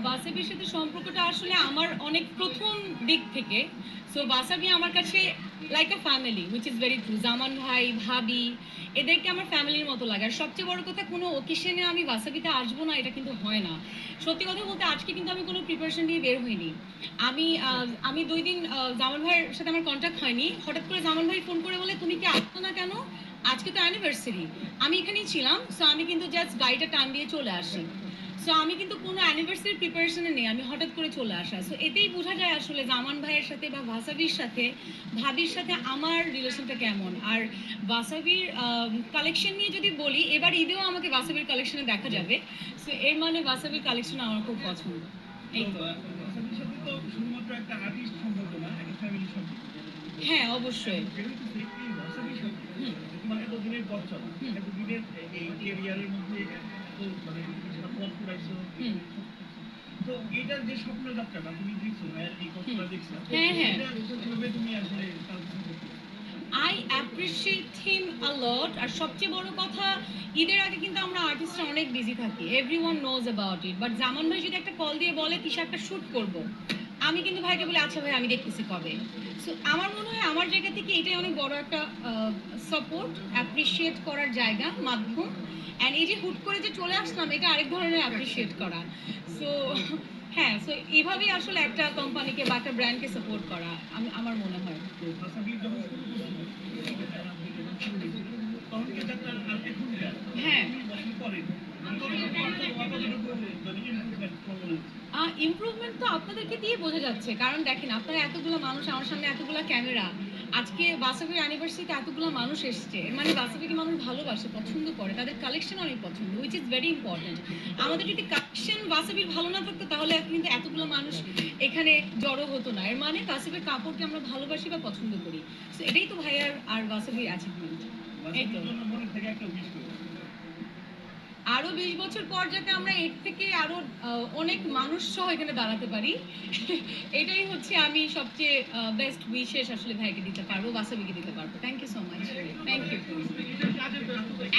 ওয়াসাবির সাথে সম্পর্কটা আসলে আমার অনেক প্রথম দিক থেকে। সো ওয়াসাবি আমার কাছে like a family, which is very true. Zaman ভাই, ভাবি, এদেরকে আমার ফ্যামিলির মতো লাগে। আর সবচেয়ে বড় কথা, কোনো ওকেশনে আমি ওয়াসাবিতে আসবো না এটা কিন্তু হয় না। সত্যি কথা বলতে আজকে কিন্তু আমি কোনো প্রিপারেশন দিয়ে বের হইনি। আমি 2 দিন জামান ভাইয়ের সাথে আমার কন্ট্যাক্ট হয়নি। হঠাৎ করে জামান ভাই ফোন করে বলে, তুমি কি আসছো না কেন? আজকে তো অ্যানিভার্সারি। আমি এখানেই ছিলাম, সো আমি কিন্তু জাস্ট গাড়িটা টান দিয়ে চলে আসি। সো আমি কিন্তু কোনো অ্যানিভার্সারি প্রিপারেশনে নেই, আমি হঠাৎ করে চলে আসা। সো এতেই বোঝা যায় আসলে জামান ভাইয়ের সাথে বা ভাসাবির সাথে, ভাবির সাথে আমার রিলেশনটা কেমন। আর ভাসাবির কালেকশন নিয়ে যদি বলি, এবার ঈদেও আমাকে ভাসাবির কালেকশনে দেখা যাবে। সো এর মানে ভাসাবির কালেকশন আমার খুব পছন্দ। এই তো ভাসাবির সাথে তো শুধুমাত্র একটা আর্টিস্ট সম্পর্ক না, একটা ফ্যামিলি সম্পর্ক। হ্যাঁ, অবশ্যই। এই ভাসাবির সাথে তোমার এতদিনের পথ চলা, এতদিনের এই ক্যারিয়ারের মধ্যে এত মানে সেটা পথ পুরাইছো, তো এটার যে স্বপ্ন যাত্রাটা তুমি দেখছো, এই কষ্টটা দেখছো, হ্যাঁ, হ্যাঁ। এটা কিভাবে তুমি আসলে তার পিছনে আই অ্যাপ্রিশিয়েট হিম আ লট। আর সবচেয়ে বড় কথা, ঈদের আগে কিন্তু আমরা আর্টিস্টরা অনেক বিজি থাকি, everyone knows about it. But Zaman ভাই যদি একটা কল দিয়ে বলে তিশা একটা শ্যুট করব, আমি কিন্তু ভাইকে বলি আচ্ছা ভাই আমি দেখতেছি কবে। সো আমার মনে হয় আমার জায়গা থেকে এটাই অনেক বড় একটা সাপোর্ট, অ্যাপ্রিশিয়েট করার জায়গা, মাধ্যম। অ্যান্ড এই যে হুট করে যে চলে আসলাম, এটা আরেক ধরনের অ্যাপ্রিশিয়েট করা। সো হ্যাঁ, সো এইভাবেই আসলে একটা কোম্পানিকে বা একটা ব্র্যান্ডকে সাপোর্ট করা আমার মনে হয়। তো ভাসাবি যখন শুরু করছিল, তখন কি যাত্রা আর এখনকার হ্যাঁ, 20 বছর পরে ইমপ্রুভমেন্ট তো আপনাদেরকে দিয়ে বোঝা যাচ্ছে। কারণ দেখেন, আপনারা এতগুলো মানুষ, আমার সামনে এতগুলো ক্যামেরা, আজকে বাসাবির অ্যানিভার্সারিতে এতগুলো মানুষ এসছে, এর মানে বাসাবিকে মানুষ ভালোবাসে, পছন্দ করে, তাদের কালেকশন অনেক পছন্দ, হুইচ ইজ ভেরি ইম্পর্টেন্ট। আমাদের যদি কালেকশন বাসাবির ভালো না থাকতো, তাহলে কিন্তু এতগুলো মানুষ এখানে জড়ো হতো না। এর মানে বাসাবির কাপড়কে আমরা ভালোবাসি বা পছন্দ করি। সো এটাই তো ভাইয়ার আর বাসাবির অ্যাচিভমেন্ট। এই তো মনে থেকে একটা উইশ করি, আরো 20 বছর পর যাতে আমরা এর থেকে আরো অনেক মানুষ সহ এখানে দাঁড়াতে পারি, এটাই হচ্ছে আমি সবচেয়ে বেস্ট উইশেস আসলে ভাইকে দিতে পারবো, বাসাবিকে দিতে পারবো। Thank you so much. Thank you.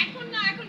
এখন না, এখন